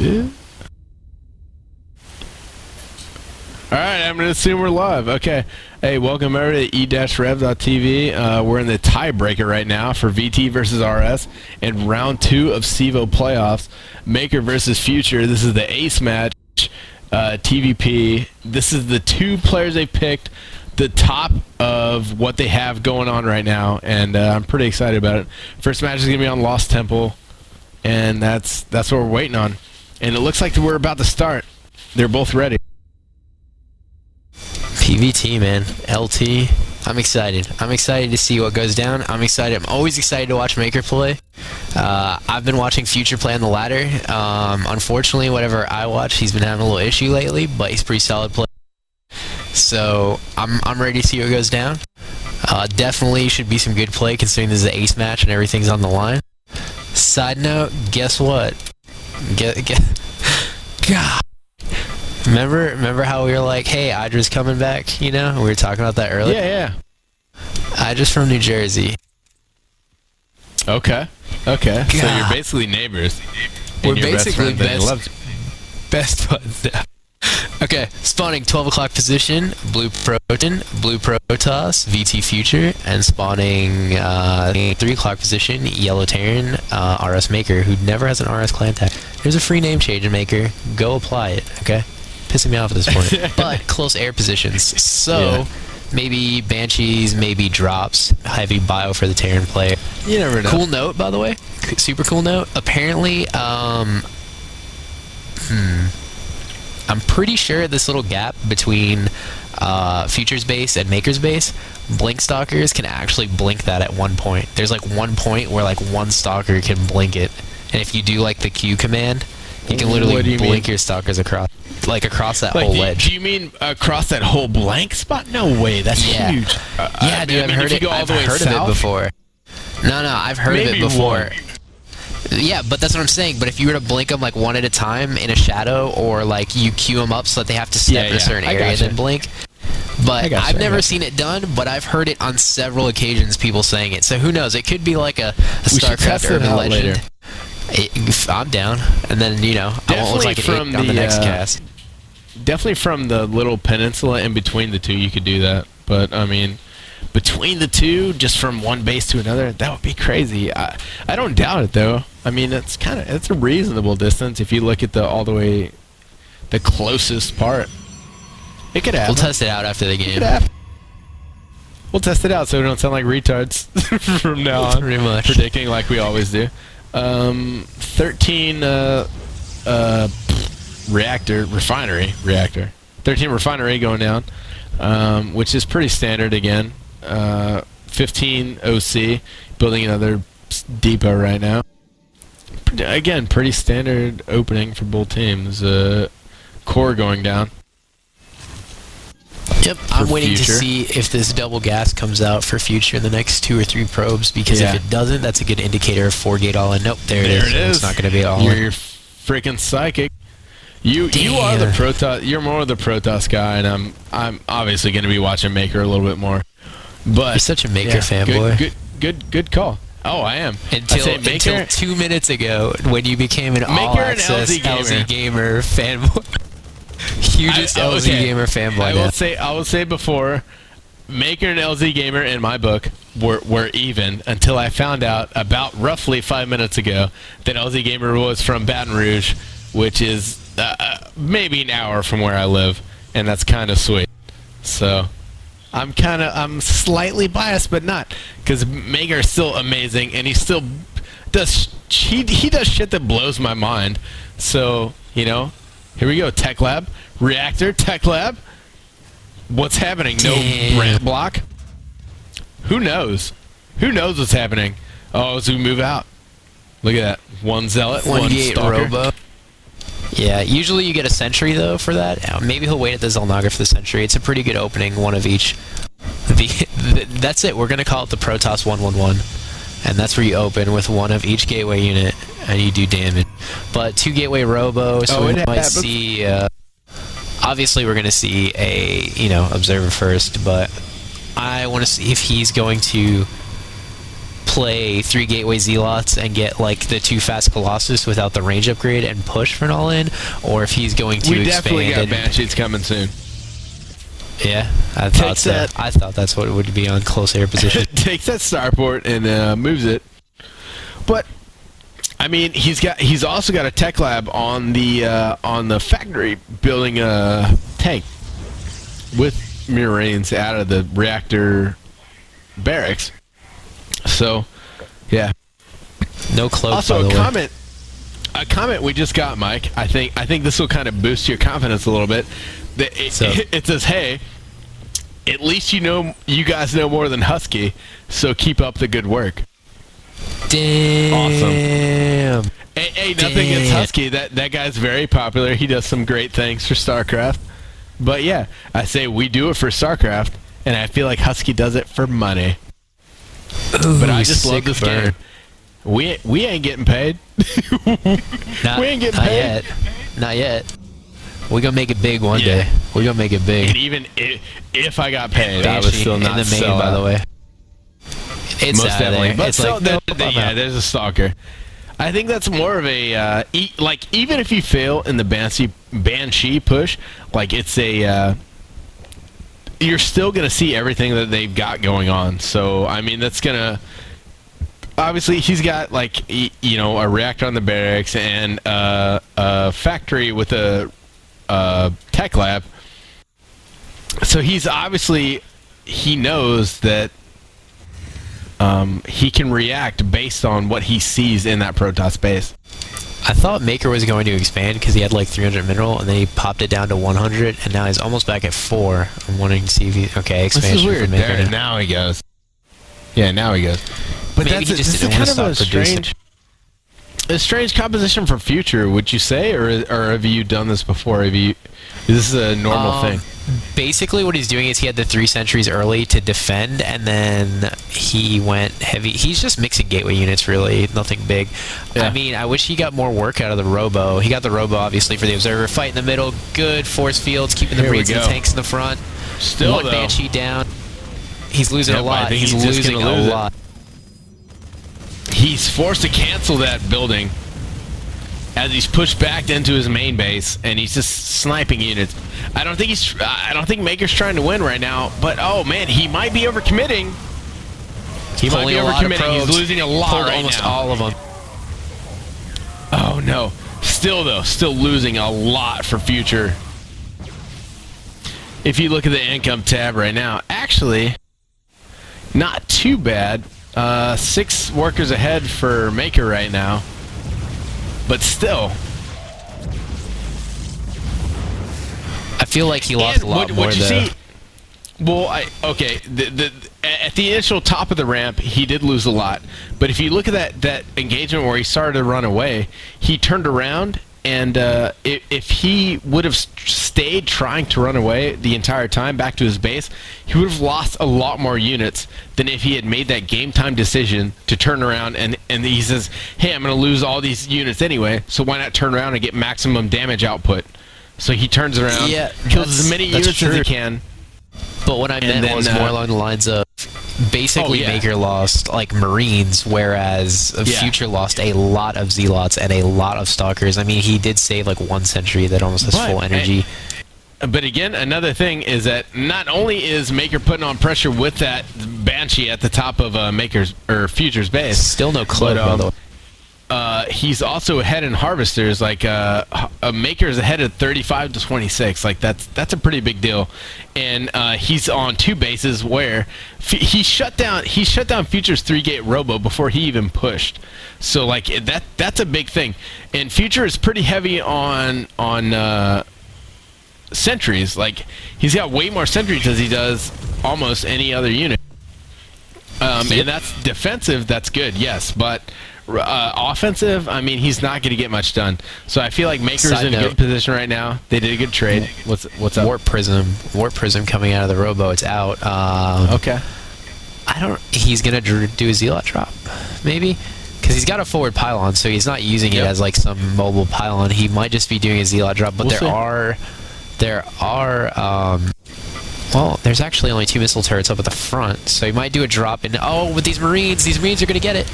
Yeah. Alright, I'm going to assume we're live. Okay. Hey, welcome over to e-rev.tv. We're in the tiebreaker right now for VT versus RS in round 2 of CEVO playoffs. Maker versus Future. This is the ace match. TVP. This is the two players they picked, the top of what they have going on right now, and I'm pretty excited about it. First match is going to be on Lost Temple, and that's what we're waiting on. And it looks like we're about to start. They're both ready. PVT, man. LT. I'm excited. I'm excited to see what goes down. I'm excited. I'm always excited to watch Maker play. I've been watching Future play on the ladder. Unfortunately, whatever I watch, he's been having a little issue lately, but he's pretty solid player. So I'm ready to see what goes down. Definitely should be some good play considering this is an ace match and everything's on the line. Side note, guess what? God. Remember how we were like, hey, Idra's coming back, you know? We were talking about that earlier. Yeah. Idra's from New Jersey. Okay. God. So you're basically neighbors. We're basically best buds now. Okay, spawning 12 o'clock position, Blue Proton, Blue Protoss, VT Future, and spawning 3 o'clock position, Yellow Terran, RS Maker, who never has an RS clan tag. There's a free name change in Maker. Go apply it, okay? Pissing me off at this point. But close air positions. So maybe Banshees, maybe drops. Heavy bio for the Terran player. You never know. Cool note, by the way. Super cool note. Apparently, I'm pretty sure this little gap between Future's base and Maker's base, blink stalkers can actually blink that at one point. There's like one point where like one stalker can blink it, and if you do like the Q command, you can literally blink your stalkers across that whole ledge. Do you mean across that whole blank spot? No way, that's huge. Yeah, dude, I've heard of it before. No, I've heard of it before. Yeah, but that's what I'm saying. But if you were to blink them like one at a time in a shadow, or like you queue them up so that they have to step in a certain area and then blink. But I've never seen it done, but I've heard it on several occasions, people saying it. So who knows? It could be like a StarCraft urban legend. I'm down. And then, you know, I won't look like an idiot on the next cast. Definitely from the little peninsula in between the two, you could do that. But, I mean, between the two, just from one base to another, that would be crazy. I don't doubt it, though. I mean, it's a reasonable distance if you look at the closest part. It could happen. We'll test it out after the game. We'll test it out so we don't sound like retards from now on. Pretty much. Predicting like we always do. 13 refinery reactor. 13 refinery going down, which is pretty standard again. 15 OC, building another depot right now. Again, pretty standard opening for both teams. Core going down. Yep, I'm waiting to see if this double gas comes out for Future in the next 2 or 3 probes, because if it doesn't, that's a good indicator of 4-gate all-in. Nope, there it is. It's not going to be all-in. You're freaking psychic. You are the Protoss. You're more of the Protoss guy, and I'm obviously going to be watching Maker a little bit more. But you're such a Maker fanboy. Good call. Oh, I am. Until 2 minutes ago, when you became an all-access LZ Gamer fanboy. Hugest LZ Gamer fanboy. I will say before, Maker and LZ Gamer in my book were even until I found out about roughly 5 minutes ago that LZ Gamer was from Baton Rouge, which is maybe an hour from where I live, and that's kind of sweet. So I'm slightly biased, but not, because Maker is still amazing, and he still does he does shit that blows my mind. So, you know, here we go. Tech Lab, Reactor, Tech Lab. What's happening? No ramp block. Who knows? Who knows what's happening? Oh, as we move out. Look at that. One Zealot, one Stalker. Robo. Yeah, usually you get a Sentry, though, for that. Maybe he'll wait at the Zelnaga for the Sentry. It's a pretty good opening, one of each. That's it. We're going to call it the Protoss 111. And that's where you open with one of each gateway unit, and you do damage. But 2 gateway Robo, so we might see... obviously, we're going to see a, Observer first, but I want to see if he's going to play 3 Gateway Zealots and get like the 2 Fast Colossus without the range upgrade and push for an all-in, or if he's going to we expand. definitely got Banshees coming soon. Yeah, I thought so. I thought that's what it would be on close air position. Takes that starport and moves it. But I mean, he's also got a tech lab on the factory building a tank with Marines out of the reactor barracks. So, yeah. No cloak. Also, a comment we just got, Mike. I think this will kind of boost your confidence a little bit. It says, "Hey, at least you guys know more than Husky, so keep up the good work." Damn. Awesome. Hey, nothing against Husky. That guy's very popular. He does some great things for StarCraft. But yeah, I say we do it for StarCraft, and I feel like Husky does it for money. Ooh, but I just love this game. We ain't getting paid. We ain't getting paid. Not yet. We're gonna make it big one day. We're gonna make it big. And even if I got paid, I would still not in the main, sell by out. the way. It's Most definitely. But it's like, there's a stalker. I think that's more of a like, even if you fail in the Banshee push, like it's a you're still gonna see everything that they've got going on. So I mean, that's gonna obviously he's got like a reactor on the barracks and a factory with a tech lab. So he's obviously, he knows that he can react based on what he sees in that Protoss base. I thought Maker was going to expand because he had like 300 mineral, and then he popped it down to 100, and now he's almost back at 4. I'm wanting to see if he... Okay, expansion. This is weird. For Maker Now he goes. Yeah, now he goes. But maybe this is kind of a strange composition for future, would you say, or have you done this before? Is this a normal thing? Basically, what he's doing is he had the 3 sentries early to defend, and then he went heavy. He's just mixing gateway units, really, nothing big. Yeah. I mean, I wish he got more work out of the Robo. He got the Robo, obviously, for the Observer. Fight in the middle, good force fields, keeping the Marines and the tanks in the front. Still, one Banshee down. He's losing a lot. He's losing a lot. He's forced to cancel that building as he's pushed back into his main base, and he's just sniping units. I don't think Maker's trying to win right now, but oh man, he might be overcommitting. He might be overcommitting. He's losing a lot right almost now. all of them. Oh no. Still losing a lot for future. If you look at the income tab right now, actually, not too bad. 6 workers ahead for Maker right now. But still, I feel like he lost a lot more. What you see? Well, okay. At the initial top of the ramp, he did lose a lot. But if you look at that engagement where he started to run away, he turned around, and if he would have stayed trying to run away the entire time back to his base, he would have lost a lot more units than if he had made that game time decision to turn around and he says, hey, I'm going to lose all these units anyway, so why not turn around and get maximum damage output? So he turns around, kills as many units as he can. But what I meant was more along the lines of basically Maker lost like Marines, whereas Future lost a lot of Zealots and a lot of Stalkers. I mean, he did save like 1 sentry that almost has full energy. But again, another thing is that not only is Maker putting on pressure with that Banshee at the top of Future's base, still no clue. By the way. He's also ahead in Harvesters. Like Maker's ahead at 35 to 26. Like that's a pretty big deal. And he's on 2 bases where he shut down Future's 3-gate Robo before he even pushed. So like that's a big thing. And Future is pretty heavy on sentries. Like he's got way more sentries as he does almost any other unit. And that's defensive. That's good, yes, but offensive, I mean, he's not going to get much done. So I feel like Maker's in a good position right now. They did a good trade. What's up? Warp Prism coming out of the Robo. It's out. Okay. He's going to do a Zealot drop, maybe, because he's got a forward pylon, so he's not using it as like some mobile pylon. He might just be doing a Zealot drop. But there are Well, there's actually only 2 missile turrets up at the front, so he might do a drop in. Oh, with these Marines are going to get it.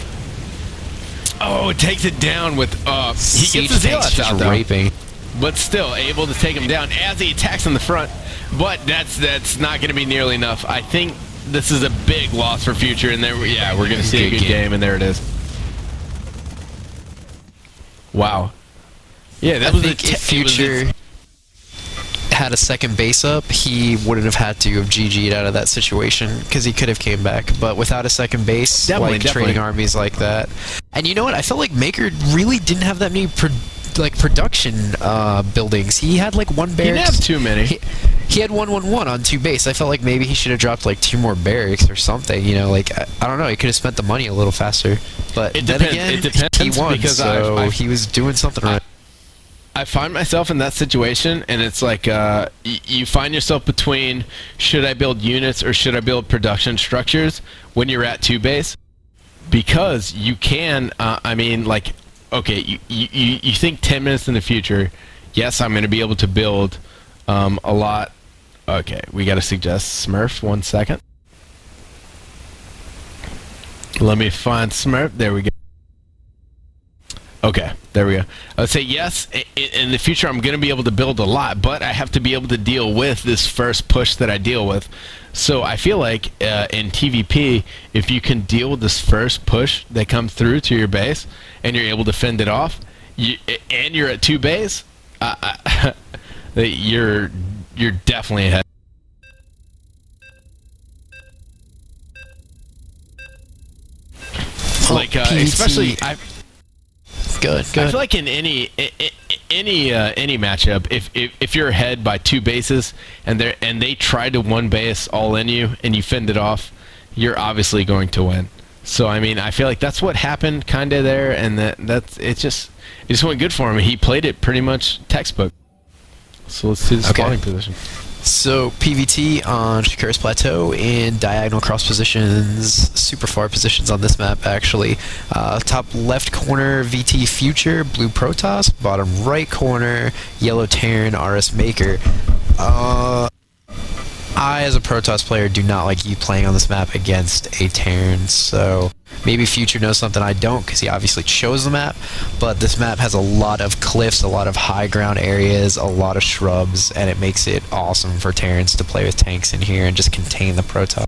Oh, it takes it down with, he gets the zealots out, though. Raping. But still able to take him down as he attacks in the front. But that's not going to be nearly enough. I think this is a big loss for Future, and there, yeah, we're going to see a good game, and there it is. Wow. Yeah, that was if Future had a second base up, he wouldn't have had to have GG'd out of that situation because he could have came back. But without a second base, trading armies like that, and you know what? I felt like Maker really didn't have that many production buildings. He had like 1 barracks. He didn't have too many. He had 111 on 2 base. I felt like maybe he should have dropped like 2 more barracks or something. You know, like I don't know. He could have spent the money a little faster. But it then depends. again, It depends he won, because so he was doing something right. I find myself in that situation, and it's like you find yourself between should I build units or should I build production structures when you're at 2 base, because you can. I mean, like, okay, you think 10 minutes in the future. Yes, I'm going to be able to build a lot. Okay, we got to suggest Smurf. 1 second. Let me find Smurf. There we go. Okay, there we go. I would say yes, in the future I'm going to be able to build a lot, but I have to be able to deal with this first push that I deal with. So I feel like in TVP, if you can deal with this first push that comes through to your base, and you're able to fend it off, and you're at 2 base, you're definitely ahead. Like, especially... Good. I feel like in any matchup, if you're ahead by 2 bases and they try to 1 base all in you and you fend it off, you're obviously going to win. So I mean, I feel like that's what happened kind of there, and it just went good for him. He played it pretty much textbook. So let's see the spawning position. So PVT on Shakur's Plateau in diagonal cross positions, super far positions on this map actually. Top left corner VT Future, blue Protoss. Bottom right corner yellow Terran RS Maker. I as a Protoss player do not like you playing on this map against a Terran, so maybe Future knows something I don't because he obviously chose the map, but this map has a lot of cliffs, a lot of high ground areas, a lot of shrubs, and it makes it awesome for Terrans to play with tanks in here and just contain the Protoss.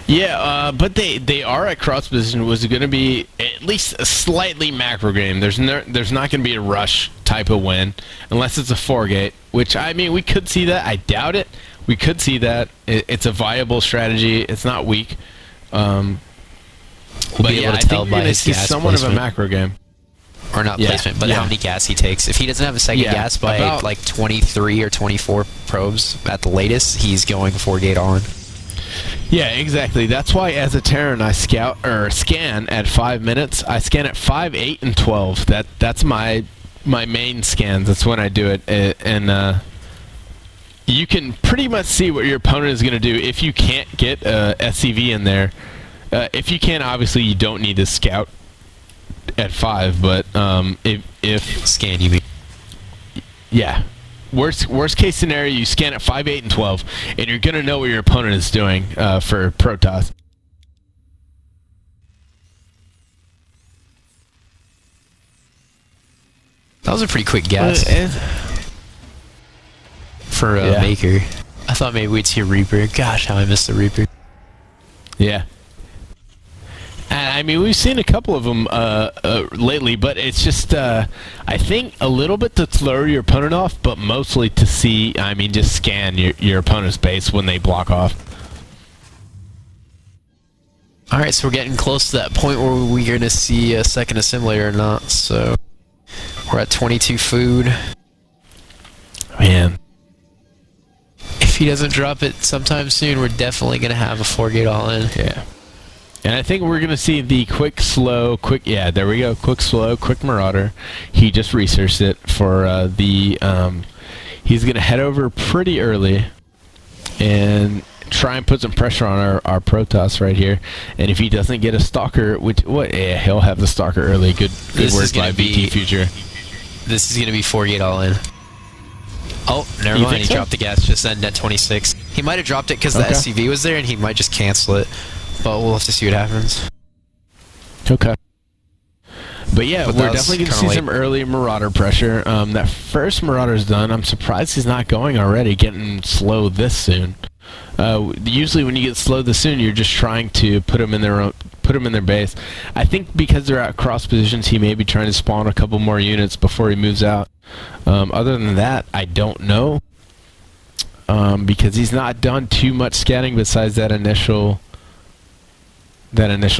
Yeah, but they are at cross position. Was going to be at least a slightly macro game. There's not going to be a rush type of win unless it's a 4-gate, which I mean we could see that. I doubt it. We could see that. It's a viable strategy. It's not weak. But yeah, I think you're going to see somewhat of a macro game. Or not placement, but how many gas he takes. If he doesn't have a second gas by like 23 or 24 probes at the latest, he's going 4-gate on. Yeah, exactly. That's why as a Terran I scan at 5 minutes. I scan at 5, 8, and 12. That's my main scans. That's when I do it. And you can pretty much see what your opponent is going to do if you can't get SCV in there. If you can, obviously you don't need to scout at 5, but if scan you mean. Yeah. Worst case scenario, you scan at 5, 8, and 12, and you're going to know what your opponent is doing for Protoss. That was a pretty quick guess for Maker. I thought maybe we'd see a Reaper. Gosh, how I missed the Reaper. Yeah. I mean, we've seen a couple of them lately, but it's just, I think, a little bit to throw your opponent off, but mostly to see, I mean, just scan your opponent's base when they block off. Alright, so we're getting close to that point where we're going to see a second assimilator or not, so we're at 22 food. Man. If he doesn't drop it sometime soon, we're definitely going to have a 4-gate all-in. Yeah. And I think we're going to see the quick, slow, yeah, there we go. Quick, slow, quick Marauder. He just researched it for he's going to head over pretty early and try and put some pressure on our Protoss right here. And if he doesn't get a Stalker, yeah, he'll have the Stalker early. Good work by VT Future. This is going to be 4-gate all-in. Oh, never mind. He dropped the gas just then at 26. He might have dropped it because the SCV was there, and he might just cancel it. But we'll have to see what happens. Okay. But yeah, we're definitely going to see some early Marauder pressure. That first Marauder's done. I'm surprised he's not going already, getting slow this soon. Usually when you get slow this soon, you're just trying to put them in their base. I think because they're at cross positions, he may be trying to spawn a couple more units before he moves out. Other than that, I don't know. Because he's not done too much scouting besides that initial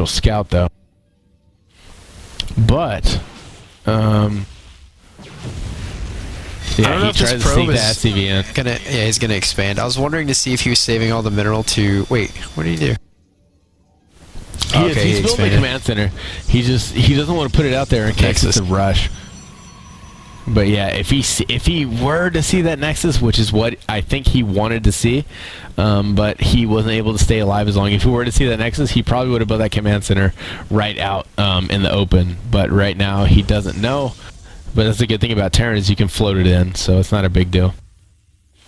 scout, though. But yeah, he tries to sneak the SCV in. He's gonna expand. I was wondering to see if he was saving all the mineral to. Wait, what did he do? He's building a command center. He doesn't want to put it out there in case it's a rush. But yeah, if he were to see that Nexus, which is what I think he wanted to see, but he wasn't able to stay alive as long. If he were to see that Nexus, he probably would have built that command center right out in the open. But right now, he doesn't know. But that's the good thing about Terran is you can float it in, so it's not a big deal.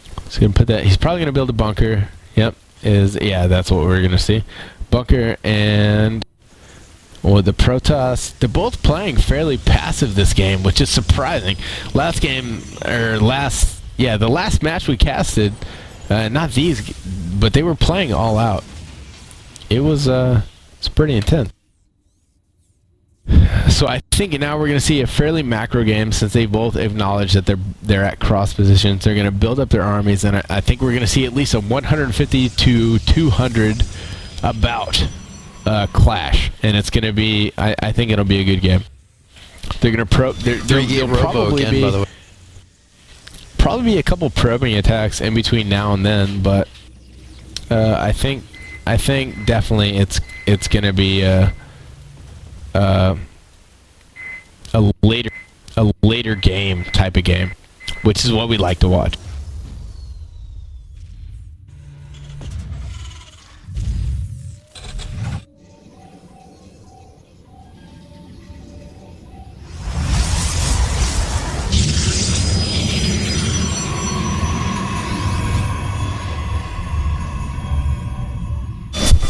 So he's gonna put that. He's probably gonna build a bunker. Yep, that's what we're gonna see. Bunker and. Well, the Protoss, they're both playing fairly passive this game, which is surprising. The last match we casted, not these, but they were playing all out. It's pretty intense. So I think now we're going to see a fairly macro game since they both acknowledge that they're at cross positions. They're going to build up their armies, and I think we're going to see at least a 150 to 200 about. Clash, and it's going to be. I think it'll be a good game. They're going to probably be a couple probing attacks in between now and then, but I think definitely it's going to be a later game type of game, which is what we like to watch.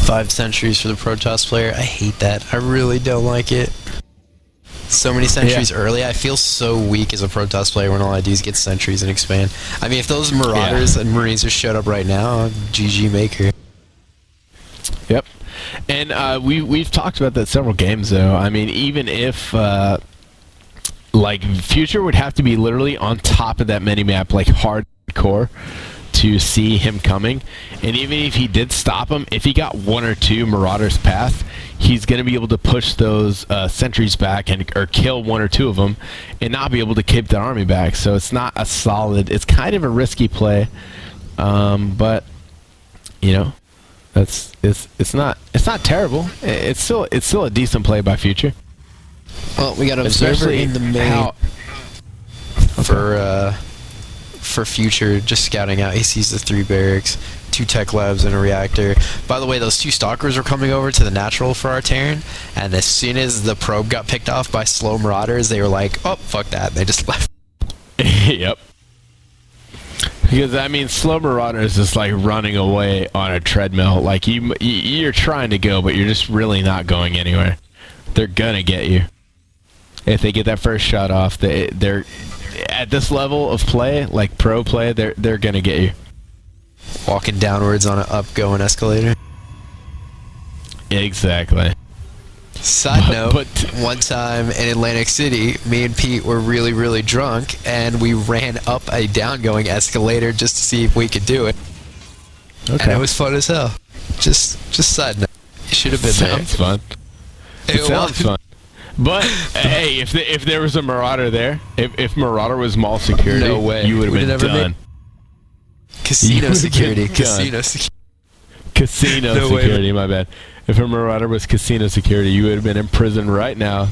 5 sentries for the Protoss player. I hate that. I really don't like it. So many sentries early. I feel so weak as a Protoss player when all I do is get sentries and expand. I mean, if those Marauders and Marines just showed up right now, GG Maker. Yep. And we've talked about that several games, though. I mean, even if like Future would have to be literally on top of that minimap, like hardcore, to see him coming. And even if he did stop him, if he got 1 or 2 Marauders past, he's going to be able to push those sentries back or kill 1 or 2 of them and not be able to keep the army back. So it's not a solid, it's kind of a risky play, but you know, it's not terrible. It's still a decent play by Future. Well, we got an observer in the main for Future, just scouting out. He sees the 3 barracks, 2 tech labs, and a reactor. By the way, those 2 stalkers were coming over to the natural for our Terran, and as soon as the probe got picked off by slow Marauders, they were like, oh, fuck that. They just left. Yep. Because, I mean, slow Marauders is like running away on a treadmill. Like, you're trying to go, but you're just really not going anywhere. They're gonna get you. If they get that first shot off, they're at this level of play, like pro play, they're gonna get you. Walking downwards on an up-going escalator. Exactly. Side note, one time in Atlantic City, me and Pete were really, really drunk, and we ran up a down-going escalator just to see if we could do it. Okay. And it was fun as hell. Just side note. You should have been there. Sounds fun. It sounds fun. But hey, if there was a Marauder there, if Marauder was mall security, no way. You would have been done. Casino security. Casino security. Casino security. My bad. If a Marauder was casino security, you would have been in prison right now.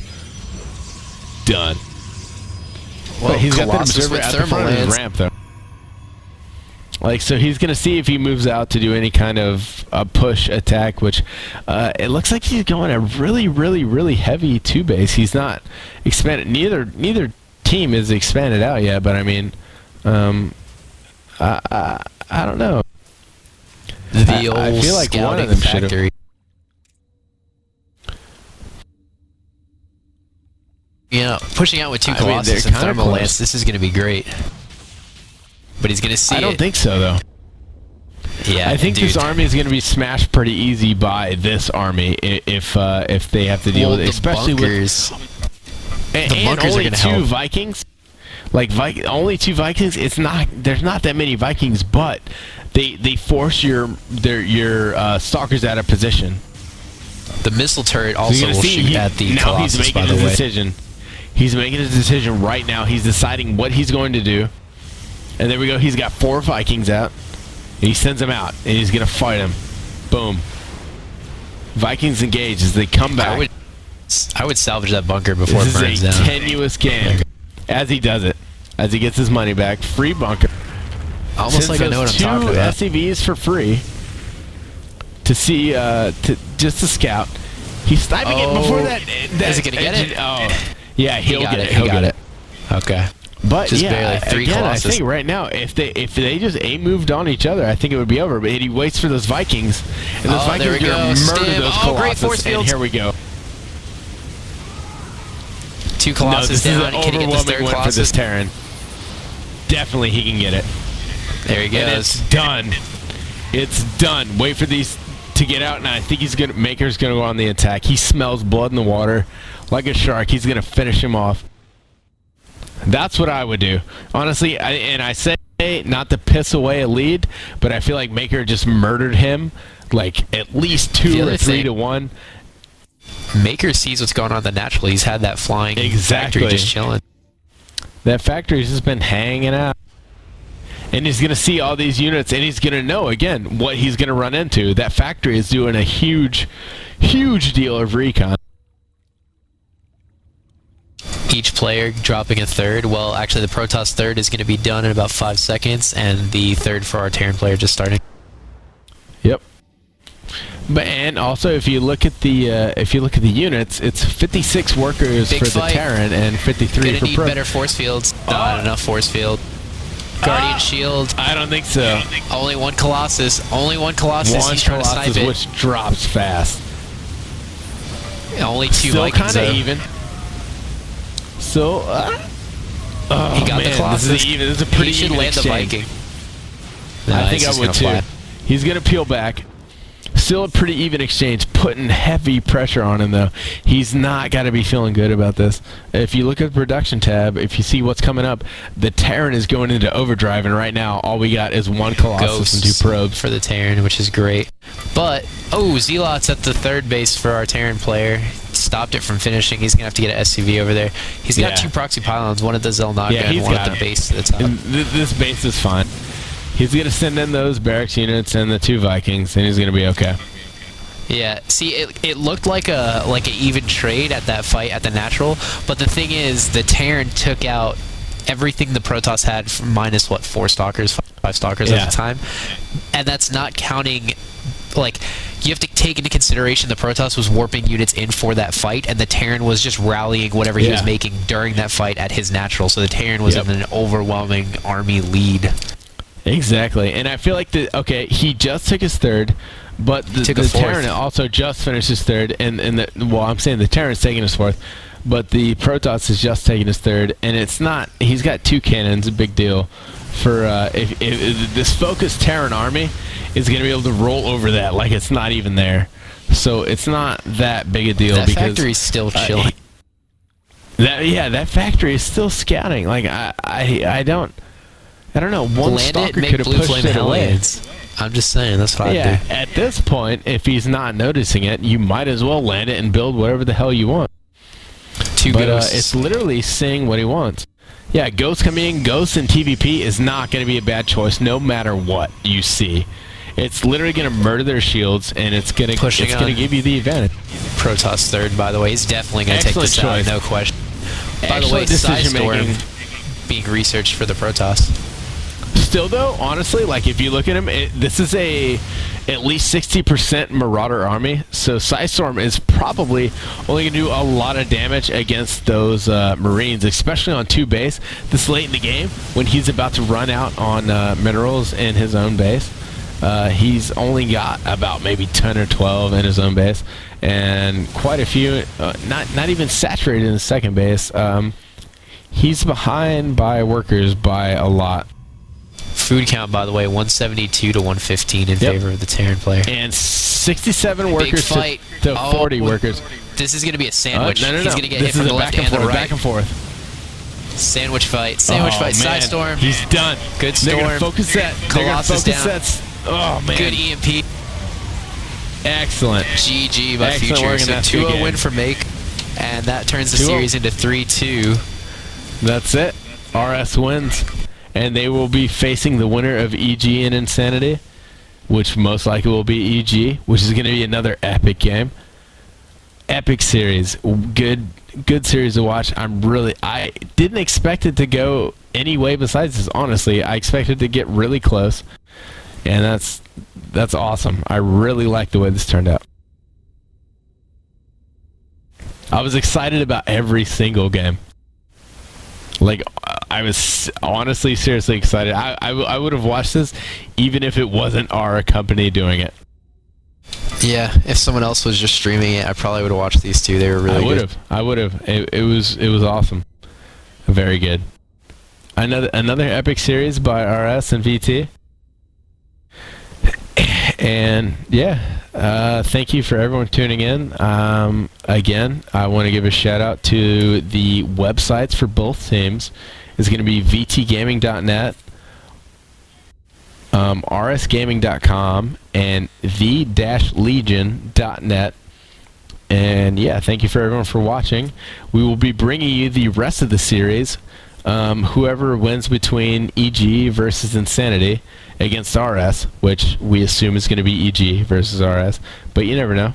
Done. Well, but he's got that observer at the front of his ramp, though. Like, so he's going to see if he moves out to do any kind of push attack, which it looks like he's going a really, really, really heavy 2 base. He's not expanded. Neither team is expanded out yet, but I mean, I don't know. The old I feel like one of scouting them should have. factory. You know, pushing out with 2 Colossus they're and kinda Thermal close. Lance, this is going to be great. But he's going to see I don't it. think so, though. Yeah, I think dude. this army is going to be smashed pretty easy by this army if they have to deal with it, the especially bunkers, with the bunkers only are gonna 2 help. Vikings. Like only 2 Vikings. It's not. There's not that many Vikings, but they force your stalkers out of position. The missile turret So also you're will gonna see shoot at the now Colossus, he's making by the his way. decision. He's making his decision right now. He's deciding what he's going to do. And there we go. He's got 4 Vikings out. And he sends them out, and he's going to fight them. Boom. Vikings engage as they come back. I would salvage that bunker before This it burns is a down. tenuous game. As he does it, as he gets his money back, free bunker. Almost like I know what I'm talking about. 2 SCVs for free to see, just to scout. He's sniping it before that. Is he gonna get it? Oh, yeah, he'll get it. He got it. Okay. But Just yeah, barely. 3 again, Colossus. I think right now, if they just moved on each other, I think it would be over. But he waits for those Vikings, and those Vikings there are we going go. to murder Stim. those Oh, great Colossus. force And fields. here we go. 2 No, Colossus this is down. an Can he get this overwhelming 3rd win for Colossus? this Terran. Definitely, he can get it. There he And goes. it's done. It's done. Wait for these to get out, and I think Maker's gonna go on the attack. He smells blood in the water like a shark. He's gonna finish him off. That's what I would do, honestly. I say not to piss away a lead, but I feel like Maker just murdered him, like at least 2 or 3 to 1. Maker sees what's going on in the natural. He's had that flying Exactly. factory just chilling. That factory's just been hanging out. And he's going to see all these units, and he's going to know, again, what he's going to run into. That factory is doing a huge, huge deal of recon. Each player dropping a 3rd. Well, actually, the Protoss 3rd is going to be done in about 5 seconds, and the 3rd for our Terran player just starting. Yep. But and also, if you look at the units, it's 56 workers Big for fight. the Terran and 53 Gonna for need Pro. better force fields. Not enough force field. Guardian shield. I don't think so. Only 1 Colossus. Only 1 Colossus. One He's trying to Colossus, snipe it. which drops fast. Only 2 Still Vikings. kind of though. even. So, oh, He got man, the Colossus. This is even. This is a pretty He should even land the exchange. Viking. I think he's I just would gonna too. fly. He's going to peel back. Still a pretty even exchange, putting heavy pressure on him, though. He's not got to be feeling good about this. If you look at the production tab, if you see what's coming up, the Terran is going into overdrive, and right now all we got is 1 Colossus and 2 probes. for the Terran, which is great. But, Zealot's at the 3rd base for our Terran player. Stopped it from finishing. He's going to have to get an SCV over there. He's got 2 proxy pylons, one at the Zelnaga and one at the base to the top. And this base is fine. He's going to send in those barracks units and the 2 Vikings, and he's going to be okay. Yeah, see, it looked like an even trade at that fight at the natural, but the thing is, the Terran took out everything the Protoss had from minus, 4 stalkers, 5 stalkers at the time, and that's not counting, you have to take into consideration the Protoss was warping units in for that fight, and the Terran was just rallying whatever he was making during that fight at his natural, so the Terran was in an overwhelming army lead. Exactly, and I feel like he just took his 3rd, but the Terran also just finished his 3rd, and I'm saying the Terran's taking his 4th, but the Protoss is just taking his 3rd, and it's not. He's got 2 cannons, a big deal. For if this focused Terran army is going to be able to roll over that like it's not even there, so it's not that big a deal. That because factory's still chilling. That factory is still scouting. Like I don't know. One Land stalker it, make could have blue pushed flame it away. Hellions. I'm just saying, that's what I'd do. At this point, if he's not noticing it, you might as well land it and build whatever the hell you want. 2 ghosts. It's literally saying what he wants. Yeah, Ghost coming in, Ghost in TVP is not going to be a bad choice no matter what you see. It's literally going to murder their shields, and it's going to give you the advantage. Protoss 3rd, by the way. He's definitely going to take this out, no question. By the way, decision Storm making. being researched for the Protoss. Still though, honestly, like if you look at him, this is at least 60% Marauder army. So Psystorm is probably only going to do a lot of damage against those Marines, especially on 2 base this late in the game when he's about to run out on minerals in his own base. He's only got about maybe 10 or 12 in his own base, and quite a few not even saturated in the second base. He's behind by workers by a lot. Food count, by the way, 172 to 115 in favor of the Terran player. And 67 workers to 40 workers. This is going to be a sandwich. No. He's going to get hit from the left and the right. Back and forth. Sandwich fight. Sandwich fight. Psystorm. He's done. Good storm. They're going to focus that. Colossus down. Oh, man. Good EMP. Excellent. GG by Excellent Future. work in So that 2-0 win for Make. And that turns the series into 3-2. That's it. RS wins. And they will be facing the winner of EG and Insanity, which most likely will be EG, which is going to be another epic game. Epic series. Good series to watch. I didn't expect it to go any way besides this, honestly. I expected to get really close. And that's awesome. I really like the way this turned out. I was excited about every single game. Like, I was honestly, seriously excited. I would have watched this even if it wasn't our company doing it. Yeah, if someone else was just streaming it, I probably would have watched these two. They were really good. I would have. It was awesome. Very good. Another epic series by RS and VT. And yeah, thank you for everyone tuning in. Again, I want to give a shout out to the websites for both teams. It's going to be vtgaming.net, rsgaming.com, and the-legion.net. And yeah, thank you for everyone for watching. We will be bringing you the rest of the series. Whoever wins between EG versus Insanity against RS, which we assume is going to be EG versus RS, but you never know.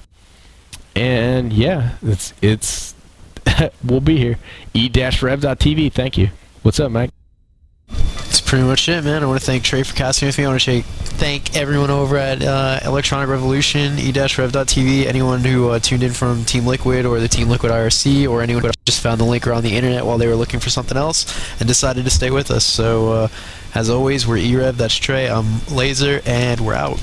And yeah, it's we'll be here. e-rev.tb. Thank you. What's up, Mike? That's pretty much it, man. I want to thank Trey for casting with me. I want to thank everyone over at Electronic Revolution, e-rev.tv, anyone who tuned in from Team Liquid or the Team Liquid IRC, or anyone who just found the link around the internet while they were looking for something else and decided to stay with us. So, as always, we're e-rev, that's Trey, I'm Laser, and we're out.